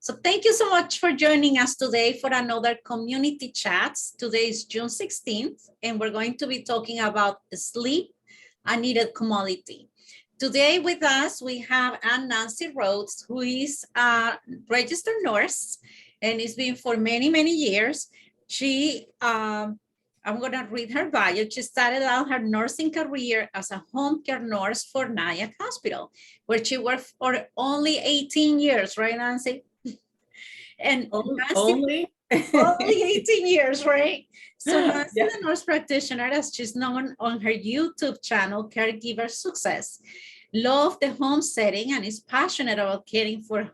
So thank you so much for joining us today for another community chats. Today is June 16th, and we're going to be talking about sleep, a needed commodity. Today with us, we have Ann Nancy Rhodes, who is a registered nurse and has been for many, many years. She, I'm gonna read her bio. She started out her nursing career as a home care nurse for Nyack Hospital, where she worked for only 18 years, right, Nancy? And only 18 years, right? So Nancy, yeah. the nurse practitioner, as she's known on her YouTube channel, Caregiver Success, loved the home setting and is passionate about caring for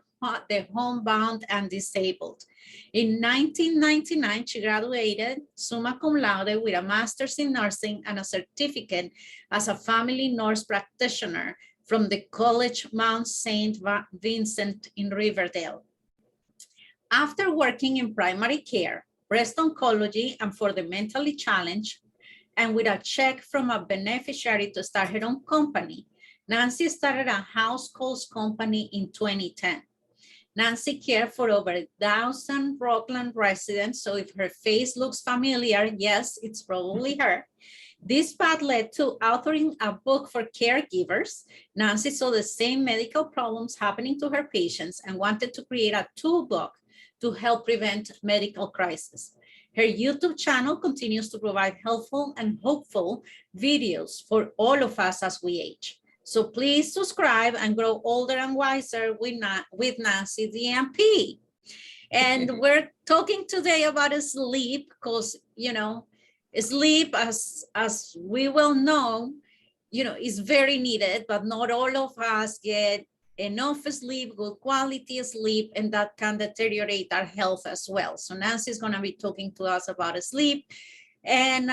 the homebound and disabled. In 1999, she graduated summa cum laude with a master's in nursing and a certificate as a family nurse practitioner from the College Mount St. Vincent in Riverdale. After working in primary care, breast oncology, and for the mentally challenged, and with a check from a beneficiary to start her own company, Nancy started a house calls company in 2010. Nancy cared for over 1,000 Rockland residents, so if her face looks familiar, yes, it's probably her. This path led to authoring a book for caregivers. Nancy saw the same medical problems happening to her patients and wanted to create a toolbox to help prevent medical crises. Her YouTube channel continues to provide helpful and hopeful videos for all of us as we age. So please subscribe and grow older and wiser with Nancy DMP. And we're talking today about sleep because, you know, sleep, as we well know, you know, is very needed, but not all of us get enough sleep, good quality sleep, and that can deteriorate our health as well. So Nancy is going to be talking to us about sleep. And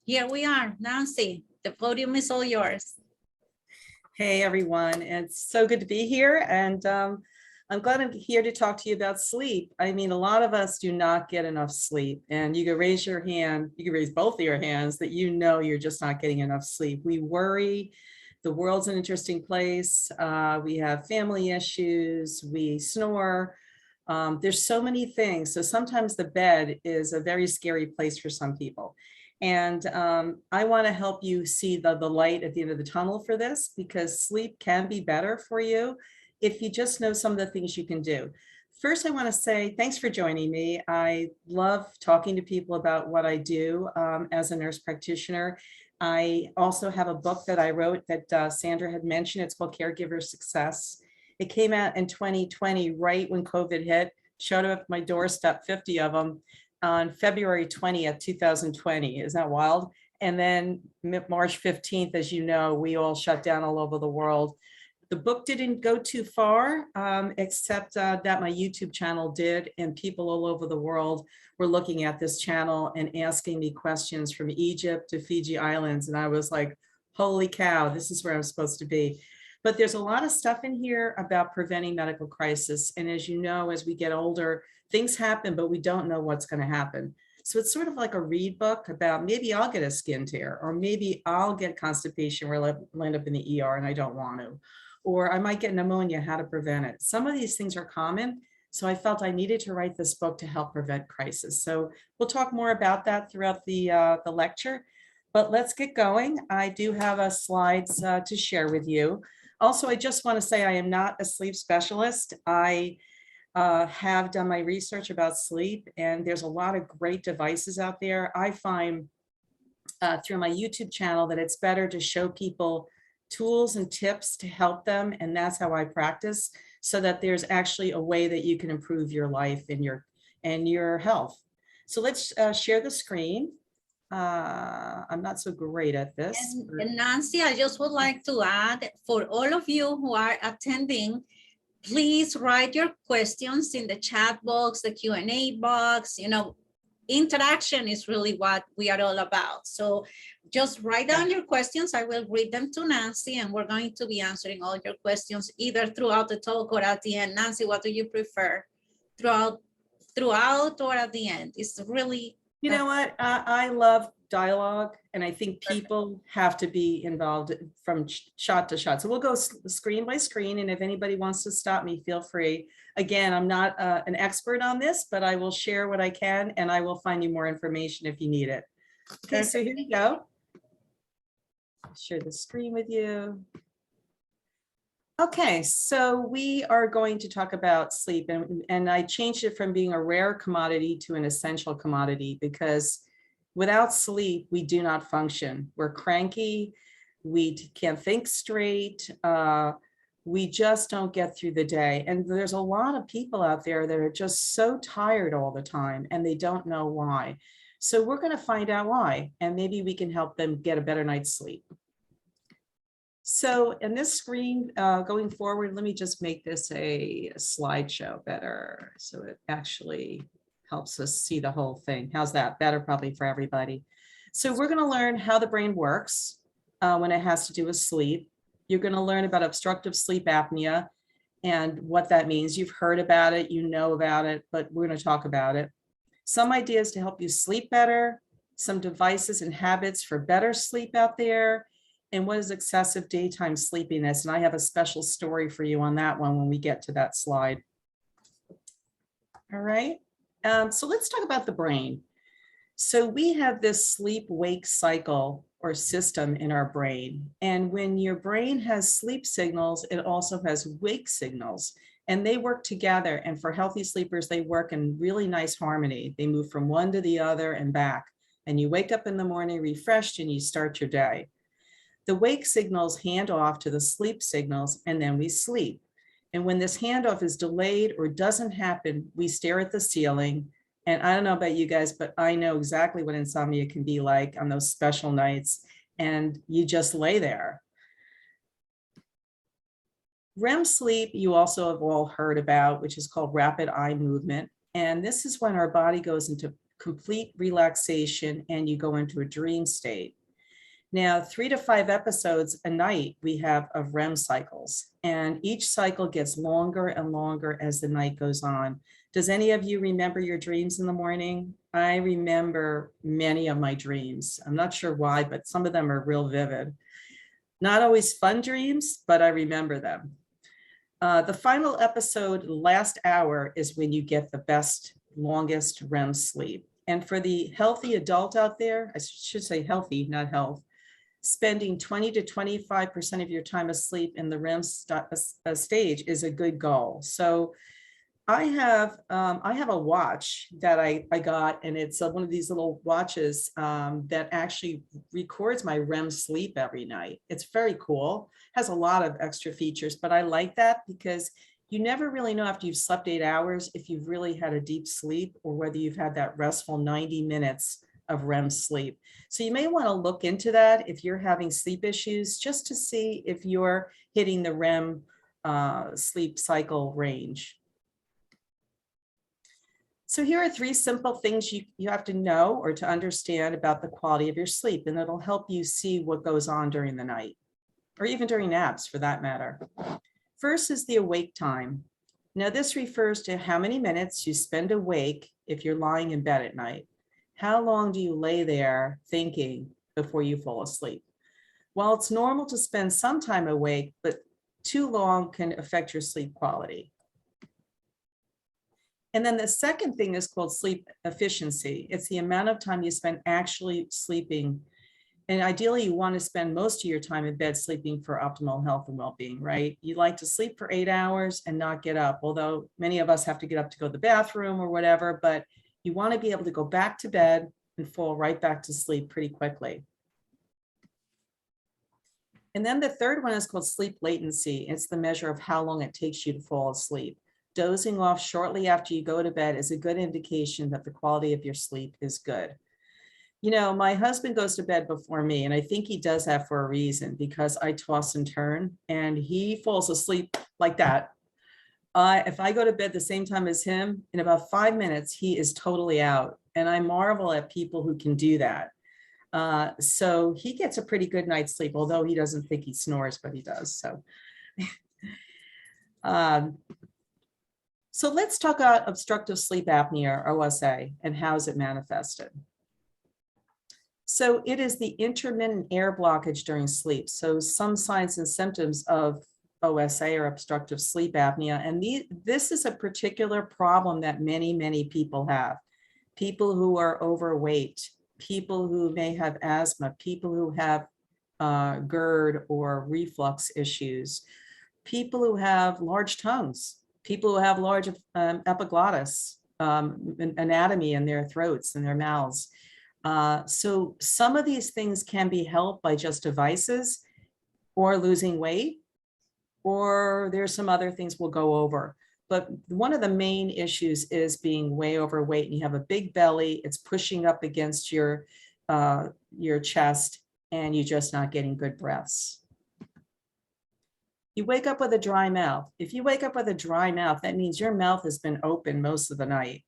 here we are. Nancy, the podium is all yours. Hey everyone, it's so good to be here, and I'm glad I'm here to talk to you about sleep. I mean, a lot of us do not get enough sleep, and you can raise your hand, you can raise both of your hands that you know you're just not getting enough sleep. We worry, the world's an interesting place, we have family issues, we snore, there's so many things. So sometimes the bed is a very scary place for some people. And I want to help you see the light at the end of the tunnel for this, because sleep can be better for you if you just know some of the things you can do. First, I want to say thanks for joining me. I love talking to people about what I do as a nurse practitioner. I also have a book that I wrote that Sandra had mentioned. It's called Caregiver Success. It came out in 2020, right when COVID hit, showed up at my doorstep, 50 of them. On February 20th, 2020. Isn't that wild? And then March 15th, as you know, we all shut down all over the world. The book didn't go too far, except that my YouTube channel did, and people all over the world were looking at this channel and asking me questions from Egypt to Fiji Islands. And I was like, holy cow, this is where I'm supposed to be. But there's a lot of stuff in here about preventing medical crisis. And as you know, as we get older, things happen, but we don't know what's going to happen. So it's sort of like a read book about maybe I'll get a skin tear, or maybe I'll get constipation where I'll end up in the ER and I don't want to, or I might get pneumonia, how to prevent it. Some of these things are common. So I felt I needed to write this book to help prevent crisis. So we'll talk more about that throughout the lecture, but let's get going. I do have slides to share with you. Also, I just want to say I am not a sleep specialist. I have done my research about sleep, and there's a lot of great devices out there. I find through my YouTube channel that it's better to show people tools and tips to help them, and that's how I practice, so that there's actually a way that you can improve your life and your health. So let's share the screen. I'm not so great at this. And Nancy, I just would like to add, for all of you who are attending, please write your questions in the chat box, the Q&A box. You know, interaction is really what we are all about. So just write down your questions. I will read them to Nancy, and we're going to be answering all your questions either throughout the talk or at the end. Nancy, what do you prefer? Throughout or at the end? It's really You know what? I love dialogue, and I think people have to be involved from shot to shot. So we'll go screen by screen, and if anybody wants to stop me, feel free. Again, I'm not an expert on this, but I will share what I can, and I will find you more information if you need it. Okay, so here we go. Share the screen with you. Okay, so we are going to talk about sleep, and I changed it from being a rare commodity to an essential commodity, because without sleep, we do not function. We're cranky, we can't think straight, we just don't get through the day. And there's a lot of people out there that are just so tired all the time, and they don't know why. So we're going to find out why, and maybe we can help them get a better night's sleep. So in this screen, going forward, let me just make this a slideshow better, so it actually helps us see the whole thing. How's that? Better probably for everybody. So we're going to learn how the brain works when it has to do with sleep. You're going to learn about obstructive sleep apnea and what that means. You've heard about it, you know about it, but we're going to talk about it. Some ideas to help you sleep better, some devices and habits for better sleep out there, and what is excessive daytime sleepiness. And I have a special story for you on that one when we get to that slide. All right, so let's talk about the brain. So we have this sleep-wake cycle or system in our brain. And when your brain has sleep signals, it also has wake signals, and they work together. And for healthy sleepers, they work in really nice harmony. They move from one to the other and back. And you wake up in the morning refreshed and you start your day. The wake signals hand off to the sleep signals, and then we sleep. And when this handoff is delayed or doesn't happen, we stare at the ceiling. And I don't know about you guys, but I know exactly what insomnia can be like on those special nights, and you just lay there. REM sleep, you also have all heard about, which is called rapid eye movement. And this is when our body goes into complete relaxation and you go into a dream state. Now, 3 to 5 episodes a night we have of REM cycles, and each cycle gets longer and longer as the night goes on. Does any of you remember your dreams in the morning? I remember many of my dreams. I'm not sure why, but some of them are real vivid. Not always fun dreams, but I remember them. The final episode, last hour, is when you get the best, longest REM sleep. And for the healthy adult out there, I should say healthy, not health, spending 20 to 25% of your time asleep in the REM stage is a good goal. So I have a watch that I got, and it's one of these little watches that actually records my REM sleep every night. It's very cool, has a lot of extra features, but I like that because you never really know after you've slept 8 hours if you've really had a deep sleep or whether you've had that restful 90 minutes of REM sleep. So you may want to look into that if you're having sleep issues, just to see if you're hitting the REM sleep cycle range. So here are 3 simple things you have to know or to understand about the quality of your sleep, and it'll help you see what goes on during the night, or even during naps for that matter. First is the awake time. Now this refers to how many minutes you spend awake if you're lying in bed at night. How long do you lay there thinking before you fall asleep? Well, it's normal to spend some time awake, but too long can affect your sleep quality. And then the second thing is called sleep efficiency. It's the amount of time you spend actually sleeping. And ideally, you want to spend most of your time in bed sleeping for optimal health and well-being, right? You like to sleep for 8 hours and not get up, although many of us have to get up to go to the bathroom or whatever, but you want to be able to go back to bed and fall right back to sleep pretty quickly. And then the third one is called sleep latency. It's the measure of how long it takes you to fall asleep. Dozing off shortly after you go to bed is a good indication that the quality of your sleep is good. You know, my husband goes to bed before me, and I think he does that for a reason, because I toss and turn and he falls asleep like that. If I go to bed the same time as him, in about 5 minutes, he is totally out. And I marvel at people who can do that. So he gets a pretty good night's sleep, although he doesn't think he snores, but he does. So, so let's talk about obstructive sleep apnea, or OSA, and how is it manifested. So it is the intermittent air blockage during sleep. So some signs and symptoms of OSA or obstructive sleep apnea. And this is a particular problem that many, many people have. People who are overweight, people who may have asthma, people who have GERD or reflux issues, people who have large tongues, people who have large epiglottis anatomy in their throats and their mouths. So some of these things can be helped by just devices or losing weight, or there's some other things we'll go over. But one of the main issues is being way overweight and you have a big belly, it's pushing up against your chest and you're just not getting good breaths. You wake up with a dry mouth. If you wake up with a dry mouth, that means your mouth has been open most of the night.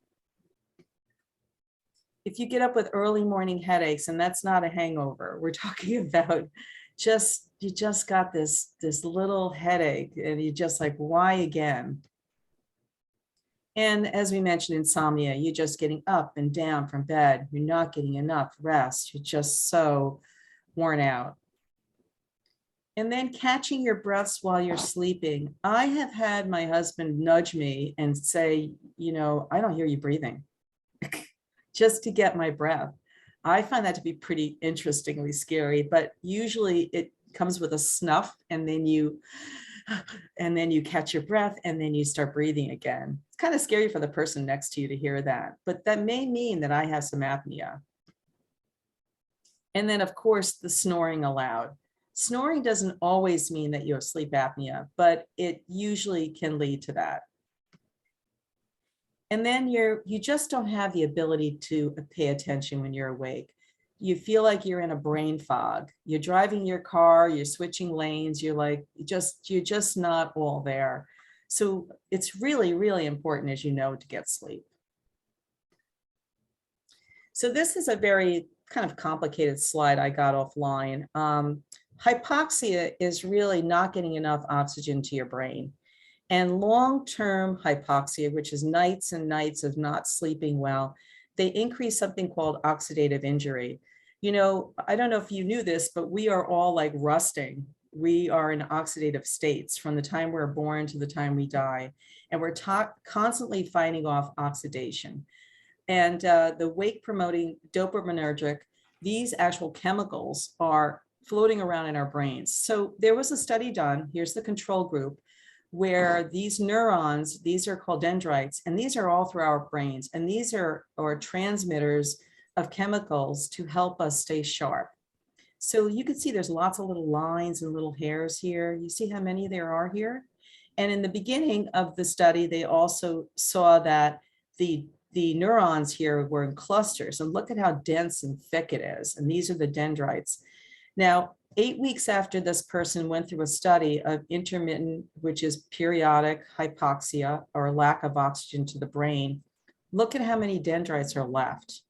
If you get up with early morning headaches, and that's not a hangover, we're talking about you just got this little headache and you're just like, why again? And as we mentioned, insomnia, you're just getting up and down from bed. You're not getting enough rest. You're just so worn out. And then catching your breaths while you're sleeping. I have had my husband nudge me and say, you know, I don't hear you breathing, just to get my breath. I find that to be pretty interestingly scary, but usually it comes with a snuff and then you catch your breath and then you start breathing again. It's kind of scary for the person next to you to hear that, but that may mean that I have some apnea. And then of course, the snoring aloud. Snoring doesn't always mean that you have sleep apnea, but it usually can lead to that. And then you just don't have the ability to pay attention when you're awake. You feel like you're in a brain fog. You're driving your car, you're switching lanes, you're just not all there. So it's really, really important, as you know, to get sleep. So this is a very kind of complicated slide I got offline. Hypoxia is really not getting enough oxygen to your brain. And long-term hypoxia, which is nights and nights of not sleeping well, they increase something called oxidative injury. You know, I don't know if you knew this, but we are all like rusting. We are in oxidative states from the time we're born to the time we die. And we're constantly fighting off oxidation. And the wake-promoting dopaminergic, these actual chemicals are floating around in our brains. So there was a study done, here's the control group, where these neurons, these are called dendrites, and these are all through our brains. And these are transmitters of chemicals to help us stay sharp. So you can see there's lots of little lines and little hairs here. You see how many there are here? And in the beginning of the study, they also saw that the neurons here were in clusters, and look at how dense and thick it is. And these are the dendrites. Now, 8 weeks after this person went through a study of intermittent, which is periodic hypoxia or lack of oxygen to the brain, look at how many dendrites are left.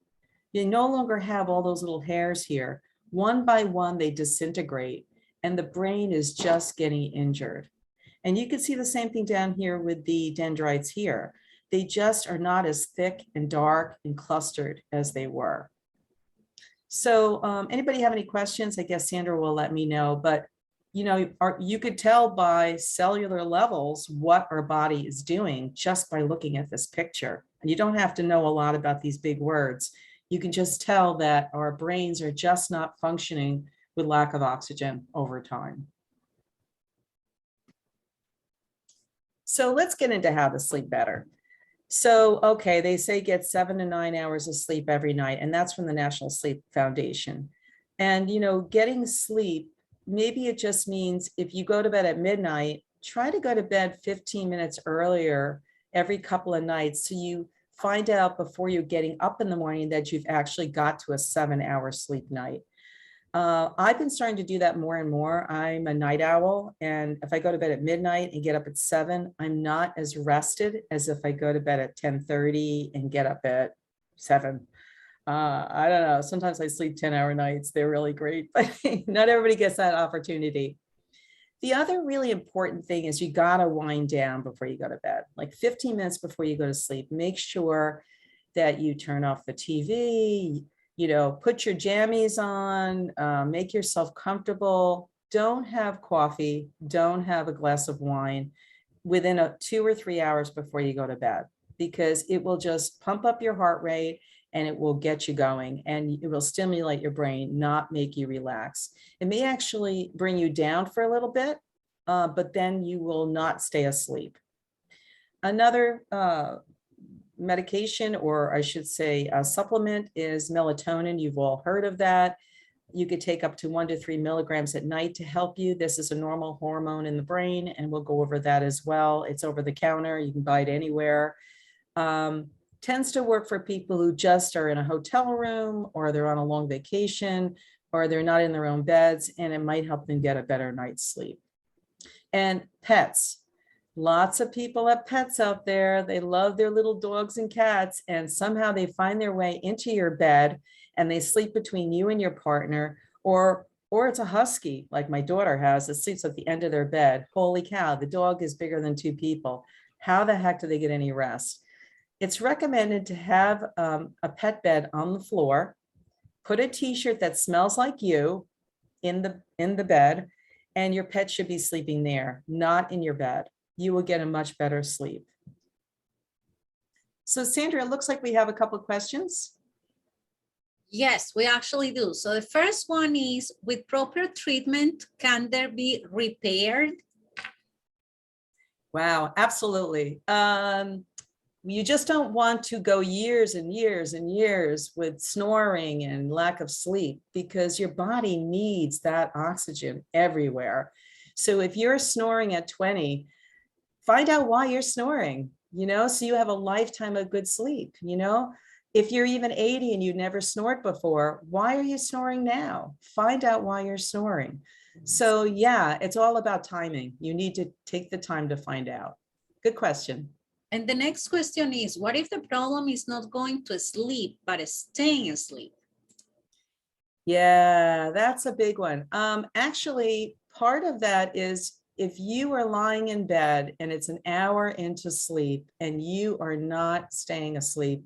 You no longer have all those little hairs here. One by one, they disintegrate and the brain is just getting injured. And you can see the same thing down here with the dendrites here. They just are not as thick and dark and clustered as they were. So anybody have any questions? I guess Sandra will let me know, but you know, you could tell by cellular levels what our body is doing just by looking at this picture. And you don't have to know a lot about these big words. You can just tell that our brains are just not functioning with lack of oxygen over time. So let's get into how to sleep better. So, okay, they say get 7 to 9 hours of sleep every night, and that's from the National Sleep Foundation. And, you know, getting sleep, maybe it just means if you go to bed at midnight, try to go to bed 15 minutes earlier every couple of nights so you find out before you're getting up in the morning that you've actually got to a 7-hour sleep night. I've been starting to do that more and more. I'm a night owl, and if I go to bed at midnight and get up at 7, I'm not as rested as if I go to bed at 10:30 and get up at 7. I don't know. Sometimes I sleep 10-hour nights. They're really great, but not everybody gets that opportunity. The other really important thing is you gotta wind down before you go to bed, like 15 minutes before you go to sleep. Make sure that you turn off the TV, put your jammies on, make yourself comfortable. Don't have coffee, don't have a glass of wine within 2 or 3 hours before you go to bed, because it will just pump up your heart rate and it will get you going, and it will stimulate your brain, not make you relax. It may actually bring you down for a little bit, but then you will not stay asleep. Another medication, or I should say a supplement, is melatonin. You've all heard of that. You could take up to 1 to 3 milligrams at night to help you. This is a normal hormone in the brain, and we'll go over that as well. It's over the counter. You can buy it anywhere. Tends to work for people who just are in a hotel room, or they're on a long vacation, or they're not in their own beds, and it might help them get a better night's sleep. And pets. Lots of people have pets out there. They love their little dogs and cats, and somehow they find their way into your bed and they sleep between you and your partner, or it's a husky like my daughter has that sleeps at the end of their bed. Holy cow, the dog is bigger than 2 people. How the heck do they get any rest? It's recommended to have a pet bed on the floor, put a t-shirt that smells like you in the bed, and your pet should be sleeping there, not in your bed. You will get a much better sleep. So Sandra, it looks like we have a couple of questions. Yes, we actually do. So the first one is, with proper treatment, can there be repaired? Wow, absolutely. You just don't want to go years and years and years with snoring and lack of sleep, because your body needs that oxygen everywhere. So if you're snoring at 20, find out why you're snoring, so you have a lifetime of good sleep. If you're even 80 and you never snored before, why are you snoring now? Find out why you're snoring. So yeah, it's all about timing. You need to take the time to find out. Good question. And the next question is, what if the problem is not going to sleep, but staying asleep? Yeah, that's a big one. Actually, part of that is, if you are lying in bed and it's an hour into sleep and you are not staying asleep,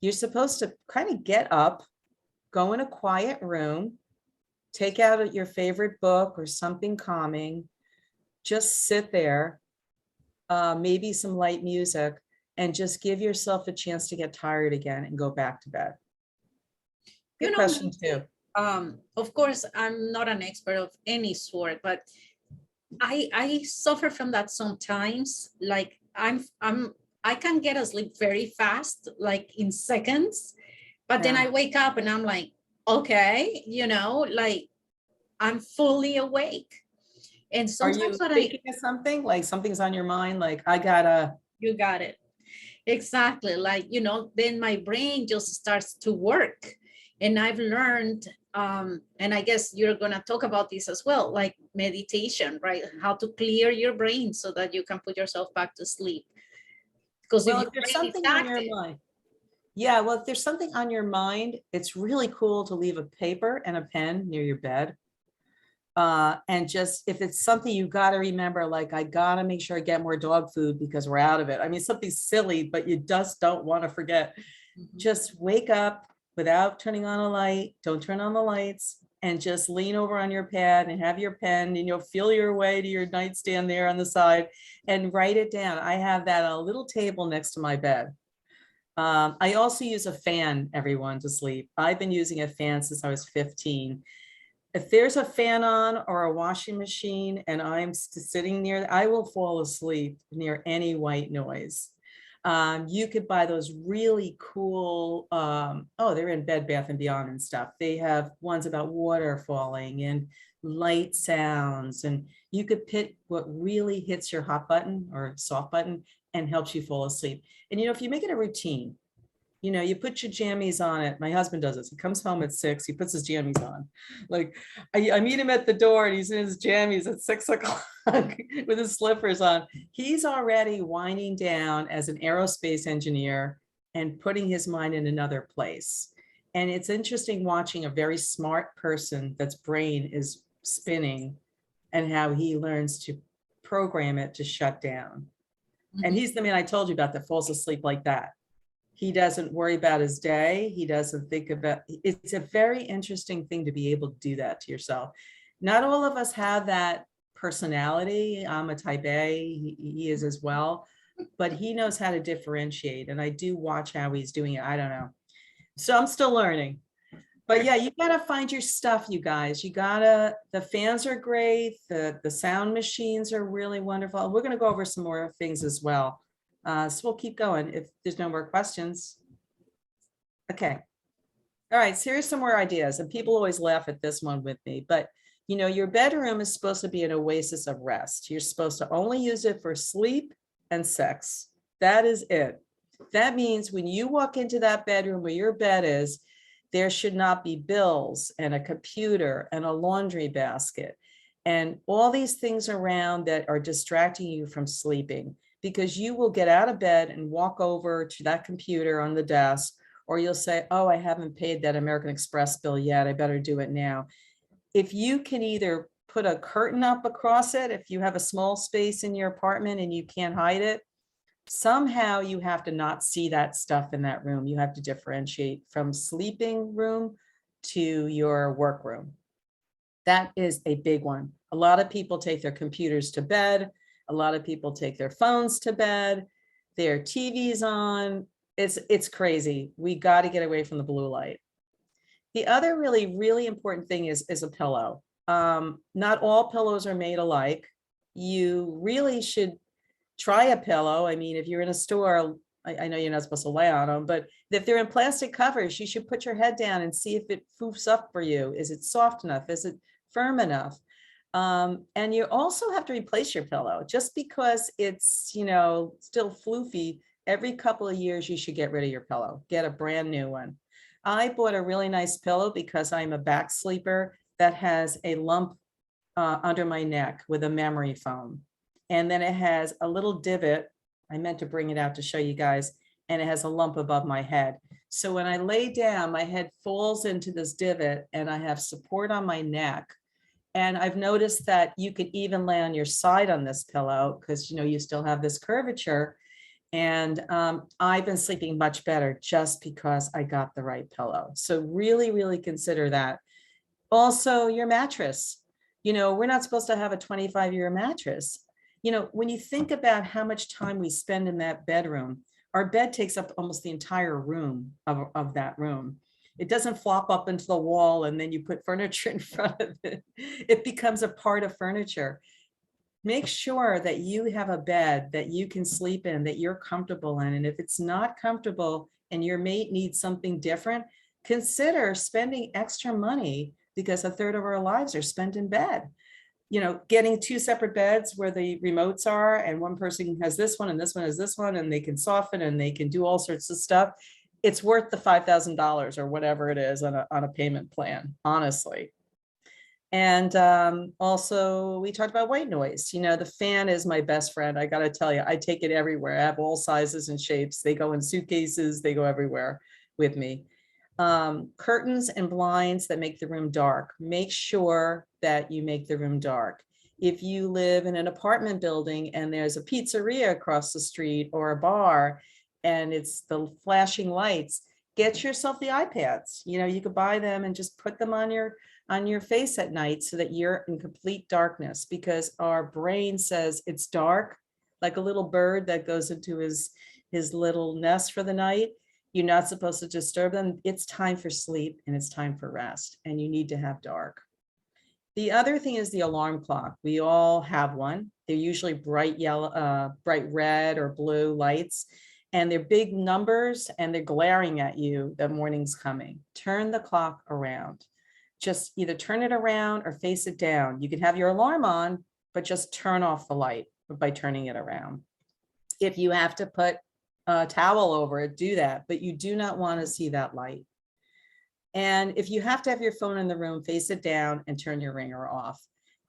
you're supposed to kind of get up, go in a quiet room, take out your favorite book or something calming, just sit there, maybe some light music, and just give yourself a chance to get tired again and go back to bed. Good question too. Of course, I'm not an expert of any sort, but I suffer from that sometimes. Like I can get asleep very fast, like in seconds, but then I wake up and I'm like, okay, like I'm fully awake. And sometimes are you thinking of something, like something's on your mind, like you got it. Exactly. Like, then my brain just starts to work. And I've learned, and I guess you're going to talk about this as well, like meditation, right? How to clear your brain so that you can put yourself back to sleep. Because if there's something on your mind, if there's something on your mind, it's really cool to leave a paper and a pen near your bed. And just, if it's something you got to remember, like, I got to make sure I get more dog food because we're out of it. I mean, something silly, but you just don't want to forget. Just wake up without turning on a light. Don't turn on the lights, and just lean over on your pad and have your pen, and feel your way to your nightstand there on the side and write it down. I have that on a little table next to my bed. I also use a fan, everyone, to sleep. I've been using a fan since I was 15. If there's a fan on or a washing machine and I'm sitting near, I will fall asleep near any white noise. You could buy those really cool, they're in Bed Bath & Beyond and stuff. They have ones about water falling and light sounds, and you could pick what really hits your hot button or soft button and helps you fall asleep. And if you make it a routine, you put your jammies on it. My husband does this. He comes home at 6, he puts his jammies on. Like, I meet him at the door and he's in his jammies at 6 o'clock with his slippers on. He's already winding down as an aerospace engineer and putting his mind in another place. And it's interesting watching a very smart person that's brain is spinning and how he learns to program it to shut down. And he's the man I told you about that falls asleep like that. He doesn't worry about his day. He doesn't think about, it's a very interesting thing to be able to do that to yourself. Not all of us have that personality. I'm a type A, he is as well, but he knows how to differentiate. And I do watch how he's doing it. I don't know. So I'm still learning. But yeah, you gotta find your stuff, you guys. You gotta, the fans are great. The sound machines are really wonderful. We're gonna go over some more things as well. So we'll keep going if there's no more questions. Okay. All right, so here's some more ideas. And people always laugh at this one with me, but you know, your bedroom is supposed to be an oasis of rest. You're supposed to only use it for sleep and sex. That is it. That means when you walk into that bedroom where your bed is, there should not be bills and a computer and a laundry basket and all these things around that are distracting you from sleeping, because you will get out of bed and walk over to that computer on the desk, or you'll say, oh, I haven't paid that American Express bill yet. I better do it now. If you can either put a curtain up across it, if you have a small space in your apartment and you can't hide it, somehow you have to not see that stuff in that room. You have to differentiate from sleeping room to your work room. That is a big one. A lot of people take their computers to bed. A lot of people take their phones to bed, their TVs on. It's crazy. We got to get away from the blue light. The other really important thing is a pillow. Not all pillows are made alike. You really should try a pillow. I mean, if you're in a store, I know you're not supposed to lay on them, but if they're in plastic covers, you should put your head down and see if it foofs up for you. Is it soft enough? Is it firm enough? And you also have to replace your pillow. Just because it's, you know, still floofy, every couple of years you should get rid of your pillow. Get a brand new one. I bought a really nice pillow because I'm a back sleeper that has a lump under my neck with a memory foam. And then it has a little divot. I meant to bring it out to show you guys. And it has a lump above my head. So when I lay down, my head falls into this divot and I have support on my neck. And I've noticed that you can even lay on your side on this pillow because, you know, you still have this curvature. And I've been sleeping much better just because I got the right pillow. So really consider that. Also, your mattress. You know, we're not supposed to have a 25-year mattress. You know, when you think about how much time we spend in that bedroom, our bed takes up almost the entire room of that room. It doesn't flop up into the wall and then you put furniture in front of it. It becomes a part of furniture. Make sure that you have a bed that you can sleep in, that you're comfortable in. And if it's not comfortable and your mate needs something different, consider spending extra money, because a third of our lives are spent in bed. You know, getting two separate beds where the remotes are and one person has this one and this one has this one, and they can soften and they can do all sorts of stuff. It's worth the $5,000 or whatever it is on a payment plan, honestly. And also we talked about white noise. You know, the fan is my best friend. I got to tell you, I take it everywhere. I have all sizes and shapes. They go in suitcases, they go everywhere with me. Curtains and blinds that make the room dark. Make sure that you make the room dark. If you live in an apartment building and there's a pizzeria across the street or a bar and it's the flashing lights, get yourself the iPads. You know, you could buy them and just put them on your face at night so that you're in complete darkness, because our brain says it's dark, like a little bird that goes into his little nest for the night. You're not supposed to disturb them. It's time for sleep and it's time for rest, and you need to have dark. The other thing is the alarm clock. We all have one. They're usually bright yellow, bright red or blue lights, and they're big numbers and they're glaring at you. The morning's coming. Turn the clock around. Just either turn it around or face it down. You can have your alarm on, but just turn off the light by turning it around. If you have to put a towel over it, do that, but you do not want to see that light. And if you have to have your phone in the room, face it down and turn your ringer off.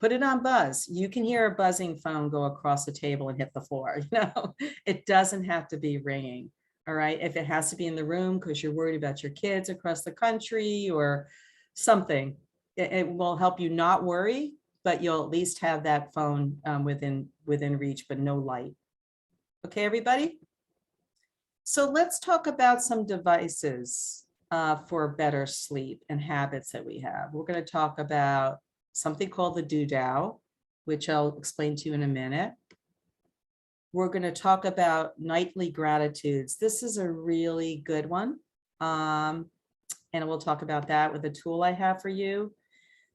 Put it on buzz. You can hear a buzzing phone go across the table and hit the floor. You know, it doesn't have to be ringing. All right. If it has to be in the room because you're worried about your kids across the country or something, it will help you not worry, but you'll at least have that phone within reach, but no light. Okay, everybody? So let's talk about some devices for better sleep and habits that we have. We're going to talk about something called the Dahdah, which I'll explain to you in a minute. We're going to talk about nightly gratitudes. This is a really good one. And we'll talk about that with a tool I have for you.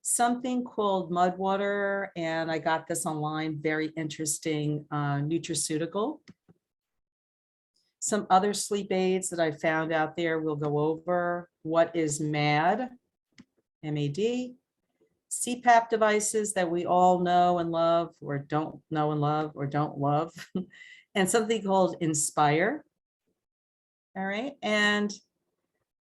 Something called mud water, and I got this online, very interesting nutraceutical. Some other sleep aids that I found out there we'll go over. What is MAD, M-A-D, CPAP devices that we all know and love, or don't know and love, or don't love, and something called Inspire. All right, and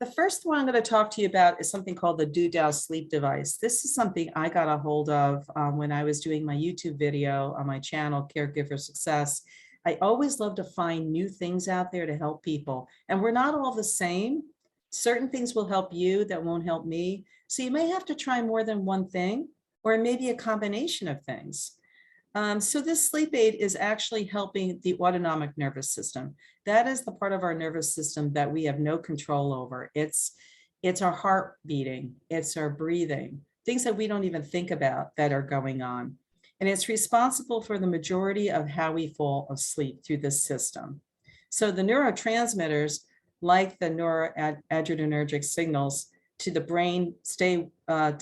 the first one I'm going to talk to you about is something called the Dahdah sleep device. This is something I got a hold of when I was doing my YouTube video on my channel, Caregiver Success. I always love to find new things out there to help people. And we're not all the same. Certain things will help you that won't help me. So you may have to try more than one thing, or maybe a combination of things. So this sleep aid is actually helping the autonomic nervous system. That is the part of our nervous system that we have no control over. It's our heart beating, it's our breathing, things that we don't even think about that are going on. And it's responsible for the majority of how we fall asleep through this system. So the neurotransmitters, like the noradrenergic signals to the brain to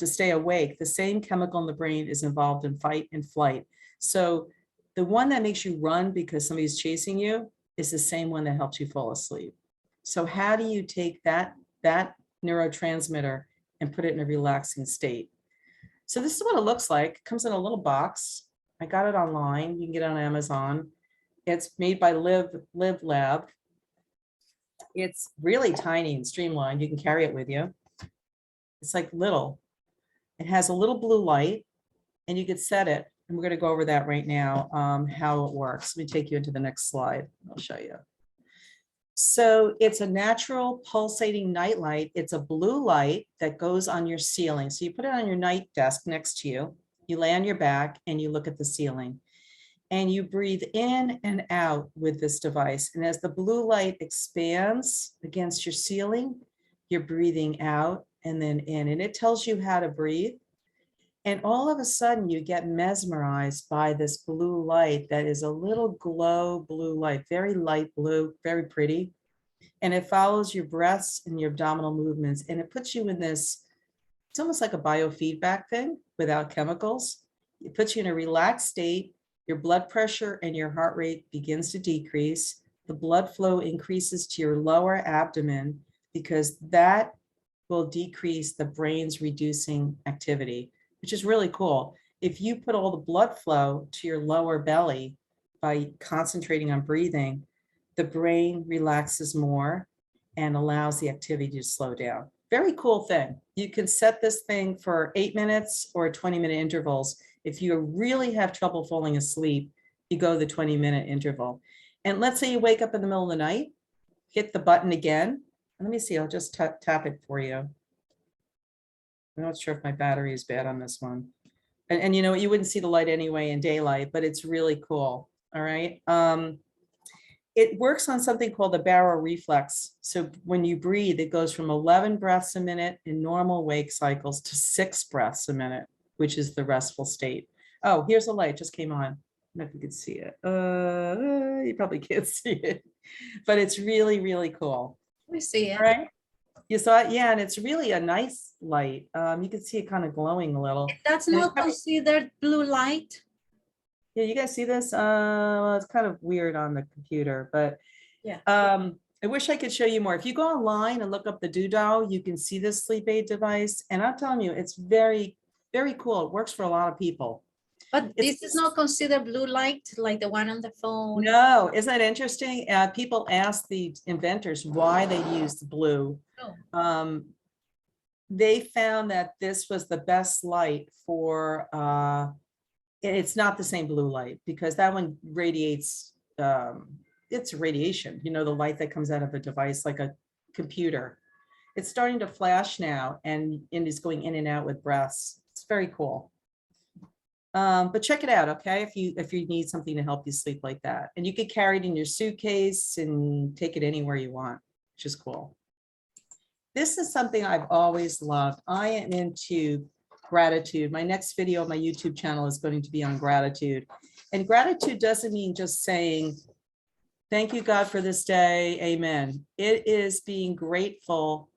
stay awake, the same chemical in the brain is involved in fight and flight. So the one that makes you run because somebody's chasing you is the same one that helps you fall asleep. So how do you take that neurotransmitter and put it in a relaxing state? So this is what it looks like. It comes in a little box. I got it online. You can get it on Amazon. It's made by Live Lab. It's really tiny and streamlined. You can carry it with you. It's like little. It has a little blue light, and you could set it. And we're going to go over that right now, how it works. Let me take you into the next slide. I'll show you. So it's a natural pulsating night light. It's a blue light that goes on your ceiling. So you put it on your night desk next to you. You lay on your back and you look at the ceiling. And you breathe in and out with this device. And as the blue light expands against your ceiling, you're breathing out and then in. And it tells you how to breathe. And all of a sudden you get mesmerized by this blue light that is a little glow blue light, very light blue, very pretty. And it follows your breaths and your abdominal movements. And it puts you in this, it's almost like a biofeedback thing without chemicals. It puts you in a relaxed state. Your blood pressure and your heart rate begins to decrease. The blood flow increases to your lower abdomen because that will decrease the brain's reducing activity, which is really cool. If you put all the blood flow to your lower belly by concentrating on breathing, the brain relaxes more and allows the activity to slow down. Very cool thing. You can set this thing for 8 minutes or 20-minute intervals. If you really have trouble falling asleep, you go the 20-minute interval. And let's say you wake up in the middle of the night, hit the button again. Let me see, I'll just tap it for you. I'm not sure if my battery is bad on this one. And you know, you wouldn't see the light anyway in daylight, but it's really cool. All right. It works on something called the baroreflex. So when you breathe, it goes from 11 breaths a minute in normal wake cycles to 6 breaths a minute, which is the restful state. Oh, here's the light, just came on. I don't know if you can see it. You probably can't see it, but it's really, really cool. We see it. All right. You saw it? Yeah, and it's really a nice light. You can see it kind of glowing a little. That's And it's not probably- considered blue light. Yeah, you guys see this? Well, it's kind of weird on the computer, but Yeah. I wish I could show you more. If you go online and look up the Dahdah, you can see this sleep aid device. And I'm telling you, it's very, very cool. It works for a lot of people. But this is not considered blue light, like the one on the phone. No, isn't that interesting? People ask the inventors why they used blue. Oh. They found that this was the best light for, it's not the same blue light because that one radiates, it's radiation, you know, the light that comes out of a device like a computer. It's starting to flash now and is going in and out with breaths. It's very cool. But check it out, okay? If you need something to help you sleep like that. And you could carry it in your suitcase and take it anywhere you want, which is cool. This is something I've always loved. I am into gratitude. My next video on my YouTube channel is going to be on gratitude. And gratitude doesn't mean just saying, thank you, God, for this day, amen. It is being grateful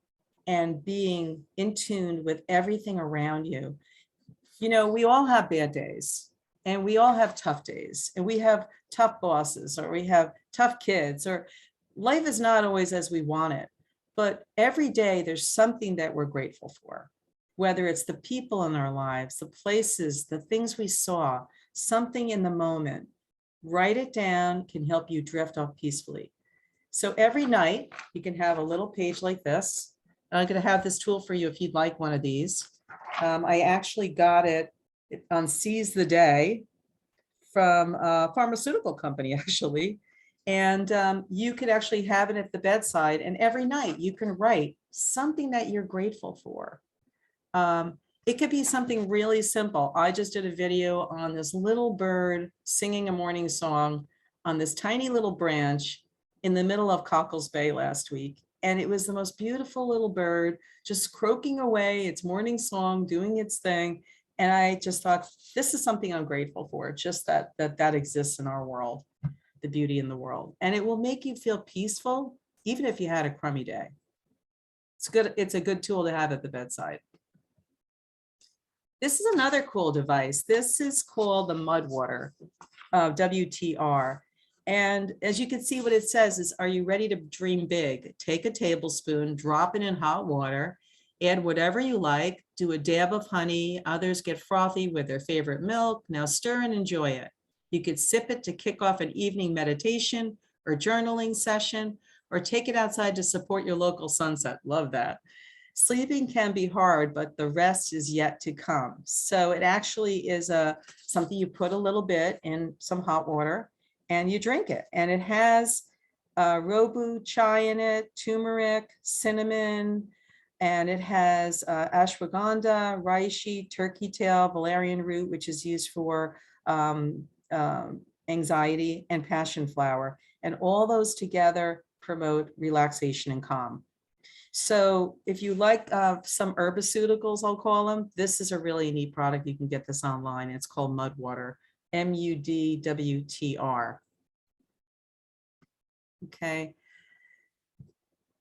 and being in tune with everything around you. You know, we all have bad days and we all have tough days and we have tough bosses or we have tough kids, or life is not always as we want it. But every day there's something that we're grateful for, whether it's the people in our lives, the places, the things we saw, something in the moment. Write it down can help you drift off peacefully. So every night you can have a little page like this. I'm going to have this tool for you if you'd like one of these. I actually got it on Seize the Day from a pharmaceutical company, actually. And you could actually have it at the bedside, and every night you can write something that you're grateful for. It could be something really simple. I just did a video on this little bird singing a morning song on this tiny little branch in the middle of Cockles Bay last week. And it was the most beautiful little bird just croaking away its morning song, doing its thing. And I just thought, this is something I'm grateful for, just that exists in our world, the beauty in the world. And it will make you feel peaceful, even if you had a crummy day. It's good. It's a good tool to have at the bedside. This is another cool device. This is called the Mud Water, WTR. And as you can see, what it says is, are you ready to dream big? Take a tablespoon, drop it in hot water, add whatever you like, do a dab of honey. Others get frothy with their favorite milk. Now stir and enjoy it. You could sip it to kick off an evening meditation or journaling session, or take it outside to support your local sunset. Love that. Sleeping can be hard, but the rest is yet to come. So it actually is something you put a little bit in some hot water and you drink it. And it has robu chai in it, turmeric, cinnamon, and it has ashwagandha, reishi, turkey tail, valerian root, which is used for anxiety, and passion flower. And all those together promote relaxation and calm. So if you like some herbaceuticals, I'll call them, this is a really neat product. You can get this online. It's called Mud Water, MUDWTR. Okay.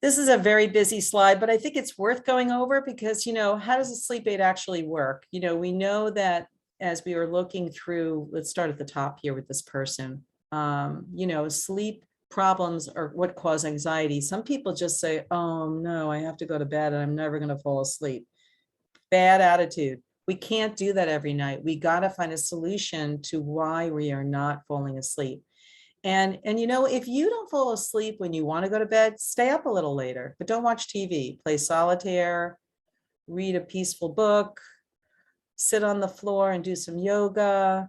This is a very busy slide, but I think it's worth going over because, you know, how does a sleep aid actually work? You know, we know that as we were looking through, let's start at the top here with this person, you know, sleep problems are what cause anxiety. Some people just say, oh no, I have to go to bed and I'm never going to fall asleep. Bad attitude. We can't do that every night. We got to find a solution to why we are not falling asleep. And you know, if you don't fall asleep when you want to go to bed, stay up a little later, but don't watch TV, play solitaire, read a peaceful book, sit on the floor and do some yoga.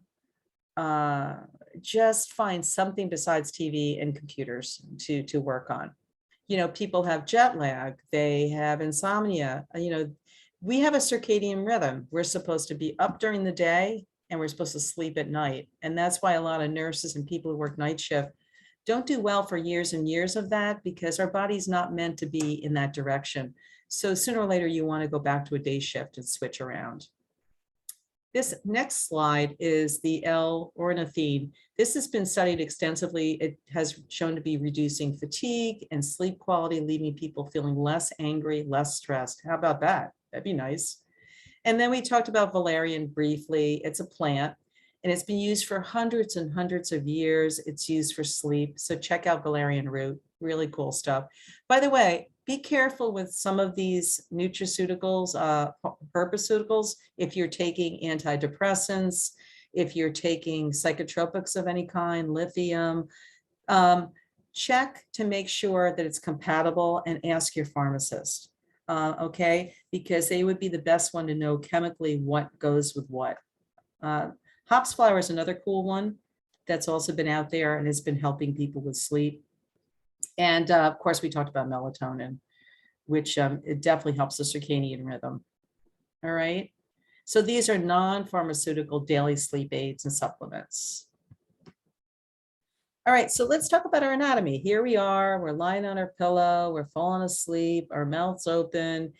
Just find something besides TV and computers to work on. You know, people have jet lag, they have insomnia. You know, we have a circadian rhythm. We're supposed to be up during the day and we're supposed to sleep at night. And that's why a lot of nurses and people who work night shift don't do well for years and years of that, because our body's not meant to be in that direction. So sooner or later, you want to go back to a day shift and switch around. This next slide is the L-ornithine. This has been studied extensively. It has shown to be reducing fatigue and sleep quality, leaving people feeling less angry, less stressed. How about that? That'd be nice. And then we talked about valerian briefly. It's a plant and it's been used for hundreds and hundreds of years. It's used for sleep. So check out valerian root, really cool stuff. By the way, be careful with some of these nutraceuticals, herbaceuticals, if you're taking antidepressants, if you're taking psychotropics of any kind, lithium, check to make sure that it's compatible and ask your pharmacist, okay? Because they would be the best one to know chemically what goes with what. Hops flower is another cool one that's also been out there and has been helping people with sleep. And of course, we talked about melatonin, which it definitely helps the circadian rhythm. All right. So these are non-pharmaceutical daily sleep aids and supplements. All right, so let's talk about our anatomy. Here we are, we're lying on our pillow, we're falling asleep, our mouth's open.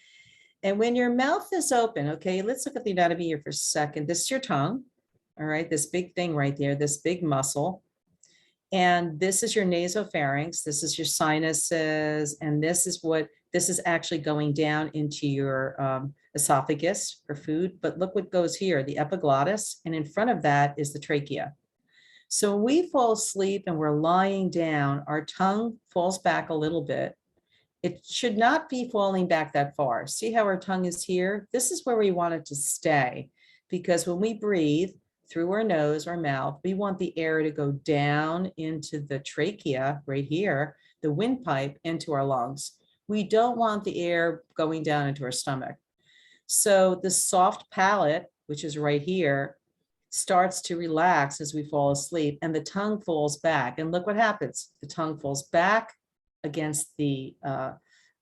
And when your mouth is open, okay, let's look at the anatomy here for a second. This is your tongue, all right, this big thing right there, this big muscle. And this is your nasopharynx, this is your sinuses, and this is actually going down into your esophagus for food. But look what goes here, the epiglottis, and in front of that is the trachea. So when we fall asleep and we're lying down, our tongue falls back a little bit. It should not be falling back that far. See how our tongue is here? This is where we want it to stay, because when we breathe through our nose or mouth, we want the air to go down into the trachea right here, the windpipe, into our lungs. We don't want the air going down into our stomach. So the soft palate, which is right here, starts to relax as we fall asleep, and the tongue falls back. And look what happens. The tongue falls back against the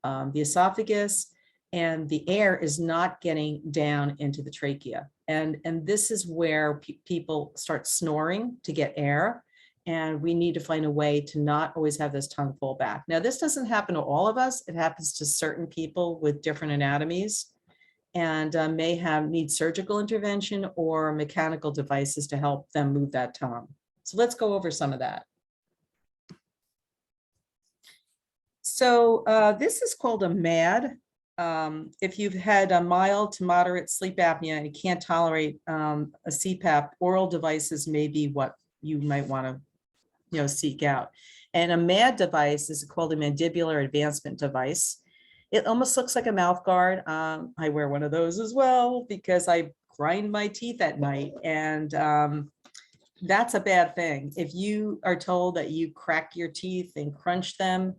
esophagus, and the air is not getting down into the trachea. And this is where people start snoring to get air. And we need to find a way to not always have this tongue fall back. Now, this doesn't happen to all of us. It happens to certain people with different anatomies, and need surgical intervention or mechanical devices to help them move that tongue. So let's go over some of that. So this is called a MAD. If you've had a mild to moderate sleep apnea and you can't tolerate a CPAP, oral devices may be what you might want to seek out. And a MAD device is called a mandibular advancement device. It almost looks like a mouth guard. I wear one of those as well because I grind my teeth at night, and that's a bad thing. If you are told that you crack your teeth and crunch them,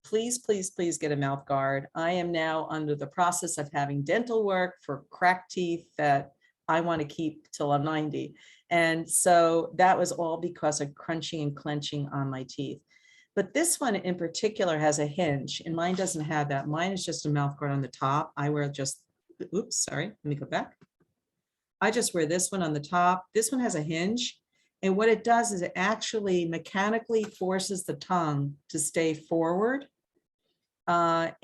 please, please, please get a mouth guard. I am now under the process of having dental work for cracked teeth that I want to keep till I'm 90. And so that was all because of crunching and clenching on my teeth. But this one in particular has a hinge, and mine doesn't have that. Mine is just a mouth guard on the top. I wear just, oops, sorry, let me go back. I just wear this one on the top. This one has a hinge. And what it does is it actually mechanically forces the tongue to stay forward. They're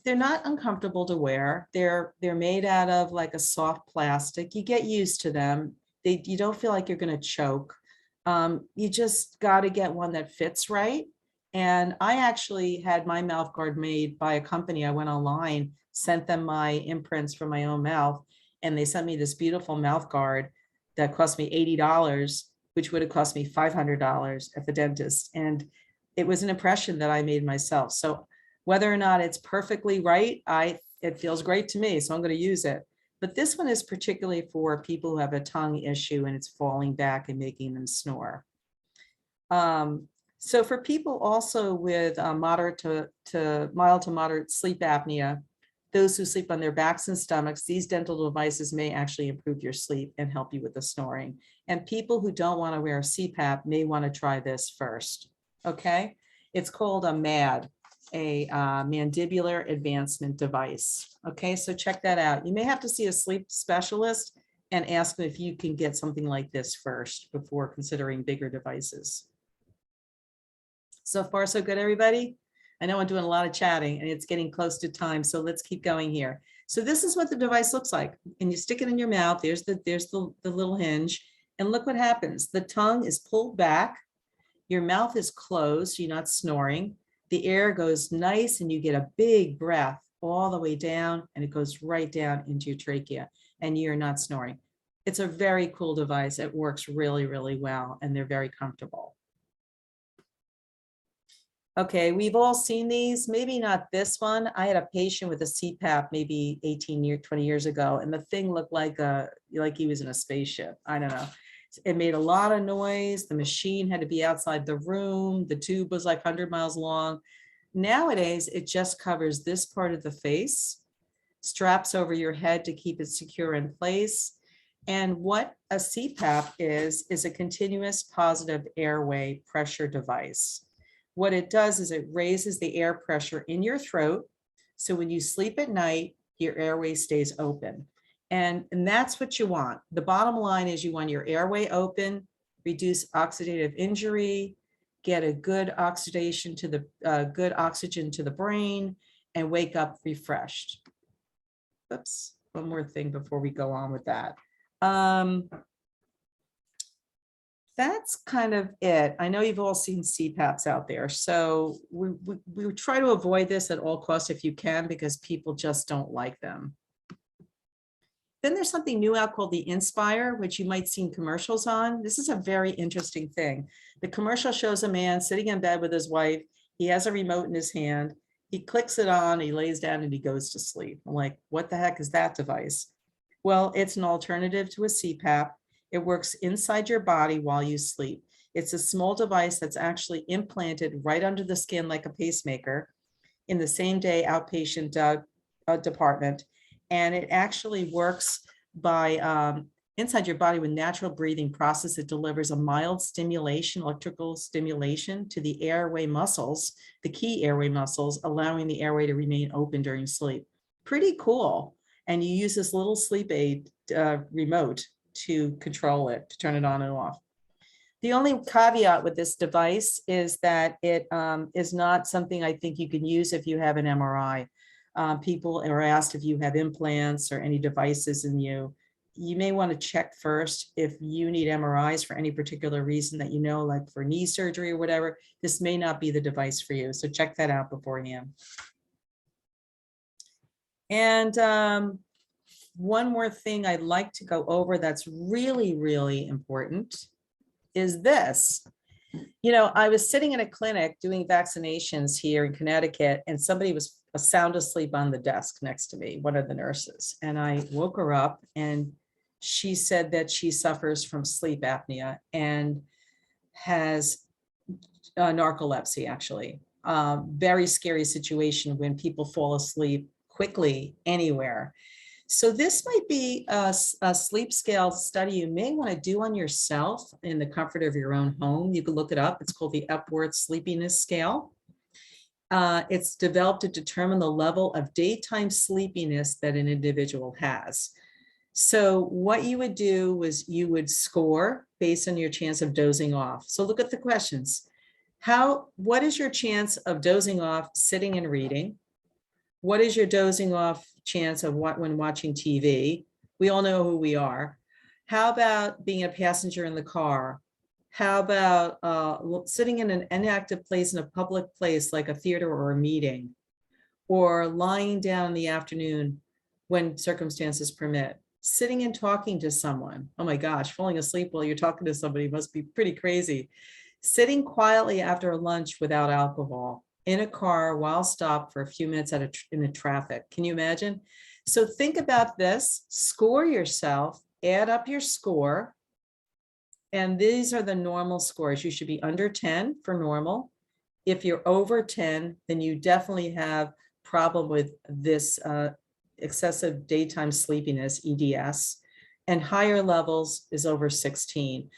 not uncomfortable to wear. They're made out of like a soft plastic. You get used to them. You don't feel like you're going to choke. You just got to get one that fits right. And I actually had my mouth guard made by a company. I went online, sent them my imprints from my own mouth, and they sent me this beautiful mouth guard that cost me $80, which would have cost me $500 at the dentist. And it was an impression that I made myself. So whether or not it's perfectly right, it feels great to me, so I'm going to use it. But this one is particularly for people who have a tongue issue and it's falling back and making them snore. So for people also with mild to moderate sleep apnea, those who sleep on their backs and stomachs, these dental devices may actually improve your sleep and help you with the snoring. And people who don't want to wear a CPAP may want to try this first. Okay, it's called a MAD, a mandibular advancement device. Okay, so check that out. You may have to see a sleep specialist and ask them if you can get something like this first before considering bigger devices. So far, so good, everybody? I know I'm doing a lot of chatting and it's getting close to time, so let's keep going here. So this is what the device looks like. And you stick it in your mouth. There's the little hinge. And look what happens. The tongue is pulled back. Your mouth is closed. You're not snoring. The air goes nice and you get a big breath all the way down, and it goes right down into your trachea and you're not snoring. It's a very cool device. It works really, really well, and they're very comfortable. Okay, we've all seen these, maybe not this one. I had a patient with a CPAP maybe 20 years ago, and the thing looked like he was in a spaceship. I don't know. It made a lot of noise. The machine had to be outside the room. The tube was like 100 miles long. Nowadays, it just covers this part of the face, straps over your head to keep it secure in place. And what a CPAP is a continuous positive airway pressure device. What it does is it raises the air pressure in your throat. So when you sleep at night, your airway stays open. And that's what you want. The bottom line is you want your airway open, reduce oxidative injury, get a good oxidation to the good oxygen to the brain, and wake up refreshed. Oops, one more thing before we go on with that. That's kind of it. I know you've all seen CPAPs out there. So we try to avoid this at all costs if you can, because people just don't like them. Then there's something new out called the Inspire, which you might seen commercials on. This is a very interesting thing. The commercial shows a man sitting in bed with his wife. He has a remote in his hand. He clicks it on, he lays down and he goes to sleep. I'm like, what the heck is that device? Well, it's an alternative to a CPAP. It works inside your body while you sleep. It's a small device that's actually implanted right under the skin like a pacemaker in the same day outpatient department. And it actually works by inside your body with natural breathing process. It delivers a mild stimulation, electrical stimulation to the airway muscles, the key airway muscles, allowing the airway to remain open during sleep. Pretty cool. And you use this little sleep aid remote to control it, to turn it on and off. The only caveat with this device is that it is not something I think you can use if you have an MRI. People are asked if you have implants or any devices in you. You may want to check first if you need MRIs for any particular reason that you know, like for knee surgery or whatever. This may not be the device for you. So check that out beforehand. And one more thing I'd like to go over that's really, really important is this. You know, I was sitting in a clinic doing vaccinations here in Connecticut, and somebody was sound asleep on the desk next to me, one of the nurses. And I woke her up and she said that she suffers from sleep apnea and has narcolepsy, actually. Very scary situation when people fall asleep quickly anywhere. So this might be a sleep scale study you may want to do on yourself in the comfort of your own home. You can look it up. It's called the Epworth Sleepiness Scale. It's developed to determine the level of daytime sleepiness that an individual has. So what you would do was you would score based on your chance of dozing off. So look at the questions. What is your chance of dozing off sitting and reading? What is your dozing off chance of when watching TV? We all know who we are. How about being a passenger in the car? How about sitting in an inactive place in a public place like a theater or a meeting? Or lying down in the afternoon when circumstances permit? Sitting and talking to someone. Oh my gosh, falling asleep while you're talking to somebody must be pretty crazy. Sitting quietly after a lunch without alcohol. In a car while stopped for a few minutes in the traffic. Can you imagine? So think about this, score yourself, add up your score. And these are the normal scores. You should be under 10 for normal. If you're over 10, then you definitely have problem with this excessive daytime sleepiness, EDS, and higher levels is over 16.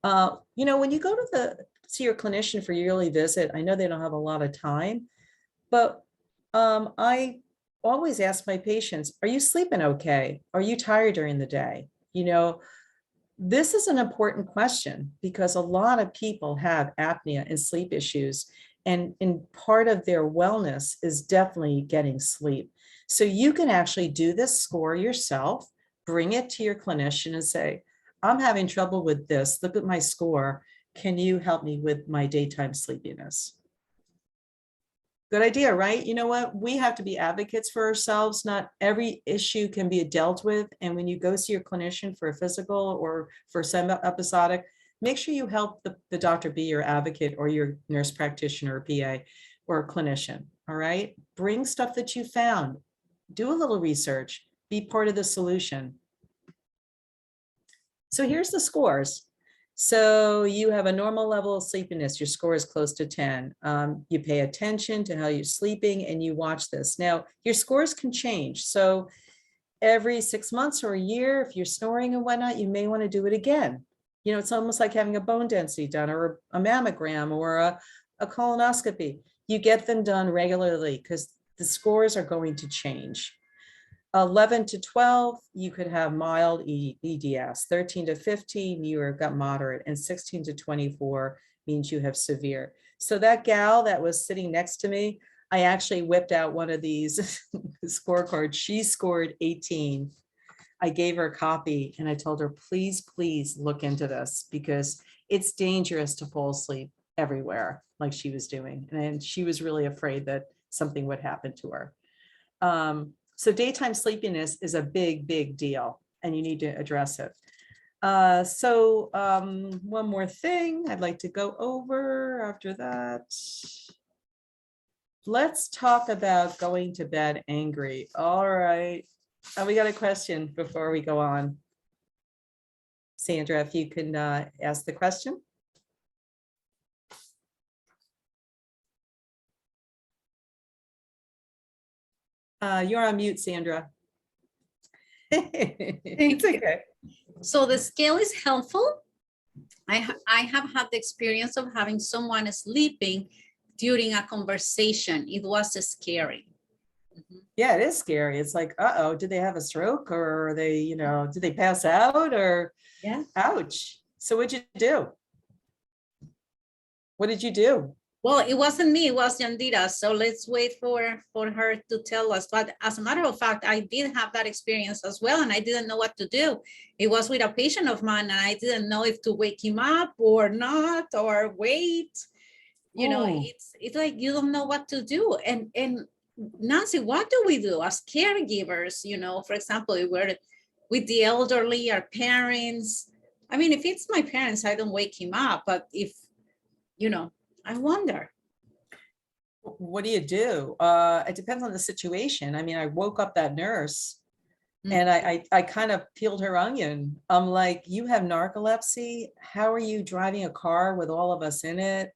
You know, when you go to see your clinician for yearly visit, I know they don't have a lot of time, but I always ask my patients, are you sleeping okay? Are you tired during the day? You know, this is an important question because a lot of people have apnea and sleep issues, and part of their wellness is definitely getting sleep. So you can actually do this score yourself, bring it to your clinician and say, I'm having trouble with this. Look at my score. Can you help me with my daytime sleepiness? Good idea, right? You know what? We have to be advocates for ourselves. Not every issue can be dealt with. And when you go see your clinician for a physical or for some episodic, make sure you help the doctor be your advocate or your nurse practitioner or PA or a clinician, all right? Bring stuff that you found. Do a little research. Be part of the solution. So here's the scores. So you have a normal level of sleepiness. Your score is close to 10. You pay attention to how you're sleeping and you watch this. Now, your scores can change. So every 6 months or a year, if you're snoring and whatnot, you may want to do it again. You know, it's almost like having a bone density done or a mammogram or a colonoscopy. You get them done regularly because the scores are going to change. 11 to 12, you could have mild EDS. 13 to 15, you've got moderate, and 16 to 24 means you have severe. So that gal that was sitting next to me, I actually whipped out one of these scorecards. She scored 18. I gave her a copy and I told her, please, please look into this because it's dangerous to fall asleep everywhere like she was doing. And she was really afraid that something would happen to her. So daytime sleepiness is a big, big deal and you need to address it. One more thing I'd like to go over after that. Let's talk about going to bed angry. All right. We got a question before we go on. Sandra, if you can ask the question. You're on mute, Sandra. It's okay. So the scale is helpful. I have had the experience of having someone sleeping during a conversation. It was scary. Yeah, it is scary. It's like, uh-oh, did they have a stroke or are they, did they pass out or yeah, ouch. So what'd you do? What did you do? Well, it wasn't me, it was Yandira. So let's wait for her to tell us. But as a matter of fact, I did have that experience as well. And I didn't know what to do. It was with a patient of mine and I didn't know if to wake him up or not, or wait. It's like, you don't know what to do. And Nancy, what do we do as caregivers? For example, if we're with the elderly, our parents. I mean, if it's my parents, I don't wake him up. But if, I wonder. What do you do? It depends on the situation. I mean, I woke up that nurse and I kind of peeled her onion. I'm like, you have narcolepsy. How are you driving a car with all of us in it?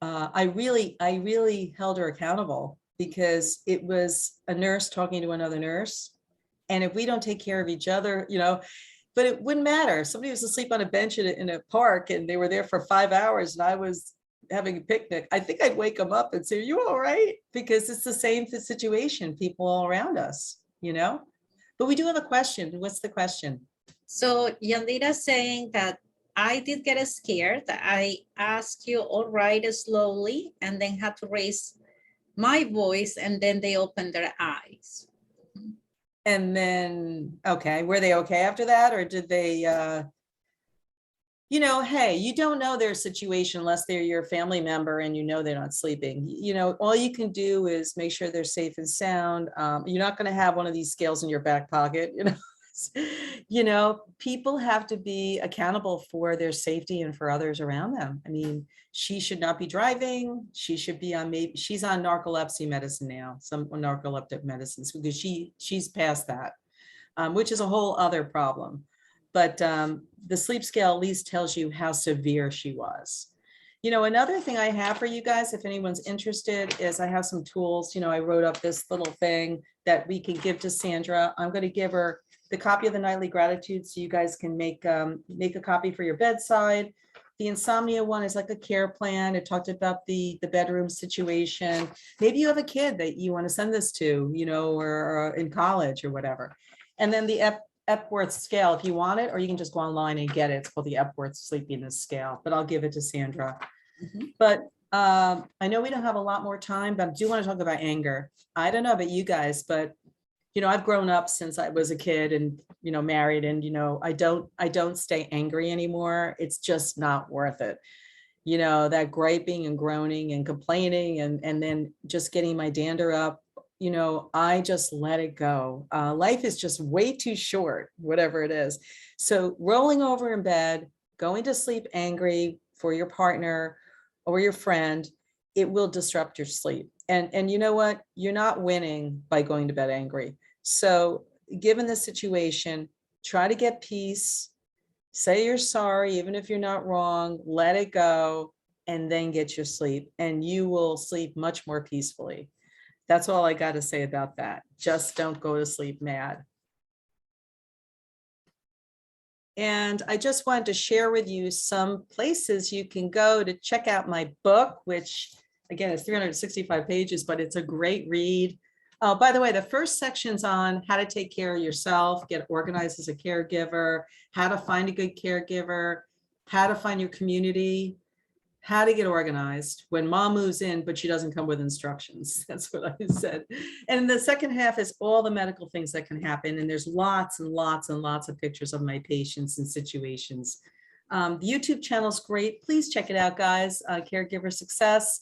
I really held her accountable because it was a nurse talking to another nurse. And if we don't take care of each other, but it wouldn't matter. Somebody was asleep on a bench in a park and they were there for 5 hours and I was having a picnic. I think I'd wake them up and say, are you all right? Because it's the same situation, people all around us, But we do have a question. What's the question? So Yandira saying that I did get scared. I asked you all right slowly and then had to raise my voice and then they opened their eyes. And then, okay, were they okay after that? Or did they, hey, you don't know their situation unless they're your family member and they're not sleeping. All you can do is make sure they're safe and sound. You're not going to have one of these scales in your back pocket, people have to be accountable for their safety and for others around them. I mean, she should not be driving. She should be on, she's on narcolepsy medicine now, some narcoleptic medicines, because she's past that, which is a whole other problem. But the sleep scale at least tells you how severe she was. Another thing I have for you guys, if anyone's interested, is I have some tools. I wrote up this little thing that we can give to Sandra. I'm going to give her the copy of the nightly gratitude so you guys can make a copy for your bedside. The insomnia one is like a care plan. It talked about the bedroom situation. Maybe you have a kid that you want to send this to, or in college or whatever. And then the Epworth scale, if you want it, or you can just go online and get it. It's called the Epworth sleepiness scale, but I'll give it to Sandra. But I know we don't have a lot more time, but I do want to talk about anger. I don't know about you guys, but I've grown up since I was a kid and, married and, I don't stay angry anymore. It's just not worth it. That griping and groaning and complaining and then just getting my dander up, I just let it go. Life is just way too short, whatever it is. So rolling over in bed, going to sleep angry for your partner or your friend, it will disrupt your sleep. And you know what? You're not winning by going to bed angry. So given the situation, try to get peace, say you're sorry, even if you're not wrong, let it go, and then get your sleep, and you will sleep much more peacefully. That's all I got to say about that. Just don't go to sleep mad. And I just wanted to share with you some places you can go to check out my book, which again is 365 pages, but it's a great read. Oh, by the way, the first section's on how to take care of yourself, get organized as a caregiver, how to find a good caregiver, how to find your community, how to get organized when mom moves in, but she doesn't come with instructions. That's what I said. And the second half is all the medical things that can happen. And there's lots and lots and lots of pictures of my patients and situations. The YouTube channel is great. Please check it out, guys. Caregiver Success.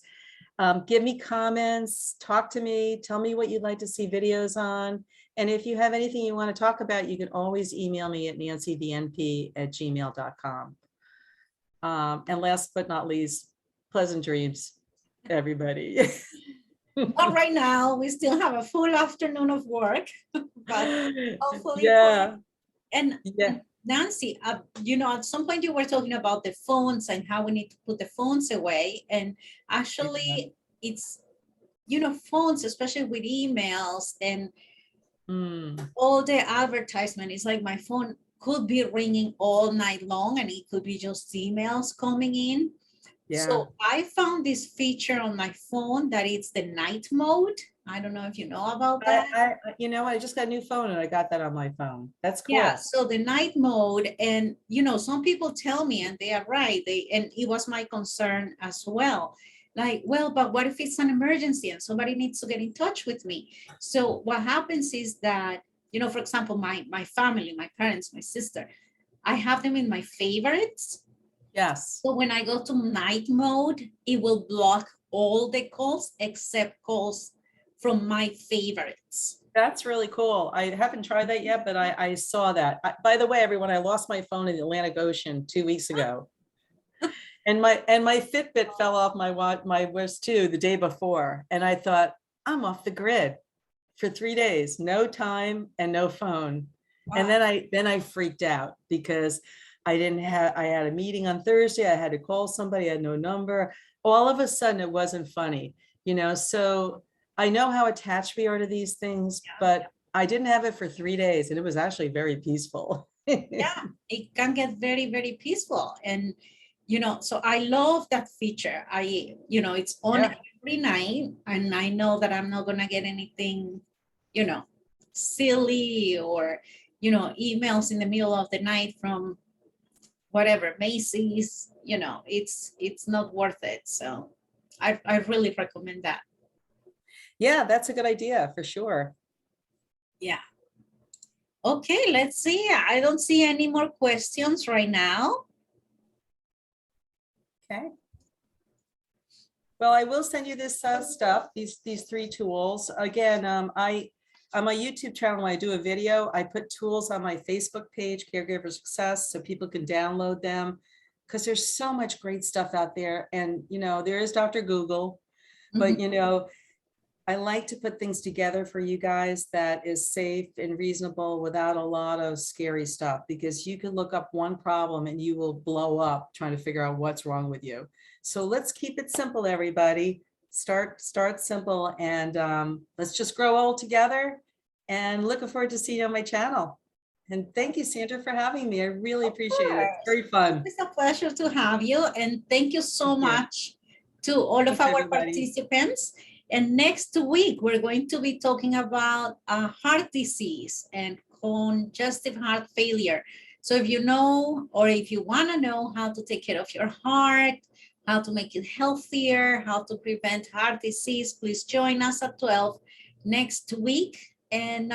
Give me comments, talk to me, tell me what you'd like to see videos on. And if you have anything you want to talk about, you can always email me at nancyvnp@gmail.com. And last but not least, pleasant dreams, everybody. Not right now. We still have a full afternoon of work, but hopefully. Yeah. And Yeah. Nancy, you know, at some point you were talking about the phones and how we need to put the phones away. And actually, it's, you know, phones, especially with emails and all the advertisement. It's like my phone could be ringing all night long and it could be just emails coming in. Yeah. So I found this feature on my phone that it's the night mode. I don't know if you know about that. You know, I just got a new phone and I got that on my phone. That's cool. Yeah, so the night mode, and you know, some people tell me, and they are right, and it was my concern as well. Like, well, but what if it's an emergency and somebody needs to get in touch with me? So what happens is that, you know, for example, my family, my parents, my sister, I have them in my favorites. Yes. So when I go to night mode, it will block all the calls except calls from my favorites. That's really cool. I haven't tried that yet, but I saw that. By the way, everyone, I lost my phone in the Atlantic Ocean 2 weeks ago. And my Fitbit fell off my wrist too the day before. And I thought, I'm off the grid for 3 days, no time and no phone. Wow. And then I freaked out because I had a meeting on Thursday. I had to call somebody, I had no number. All of a sudden it wasn't funny, you know, so I know how attached we are to these things, but I didn't have it for 3 days and it was actually very peaceful. Yeah, it can get very, very peaceful. And, you know, so I love that feature. You know, it's on every night and I know that I'm not going to get anything, you know, silly or, you know, emails in the middle of the night from whatever, Macy's, you know, it's not worth it. So I really recommend that. Yeah, that's a good idea for sure. Yeah. Okay, let's see. I don't see any more questions right now. Okay. Well, I will send you this stuff, these 3 tools. Again, on my YouTube channel, when I do a video, I put tools on my Facebook page, Caregiver Success, so people can download them because there's so much great stuff out there. And, you know, there is Dr. Google, but, you know, I like to put things together for you guys that is safe and reasonable without a lot of scary stuff, because you can look up one problem and you will blow up trying to figure out what's wrong with you. So let's keep it simple, everybody. Start simple, and let's just grow old together, and looking forward to seeing you on my channel. And thank you, Sandra, for having me. I really appreciate it. It's very fun. It's a pleasure to have you. And thank you so much to all of our participants. And next week, we're going to be talking about heart disease and congestive heart failure. So if you know, or if you want to know how to take care of your heart, how to make it healthier, how to prevent heart disease, please join us at 12 next week. And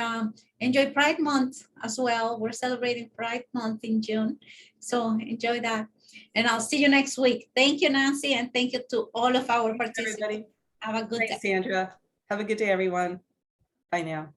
enjoy Pride Month as well. We're celebrating Pride Month in June. So enjoy that. And I'll see you next week. Thank you, Nancy. And thank you to all of our participants. Everybody. Have a good day. Thanks, Sandra. Have a good day, everyone. Bye now.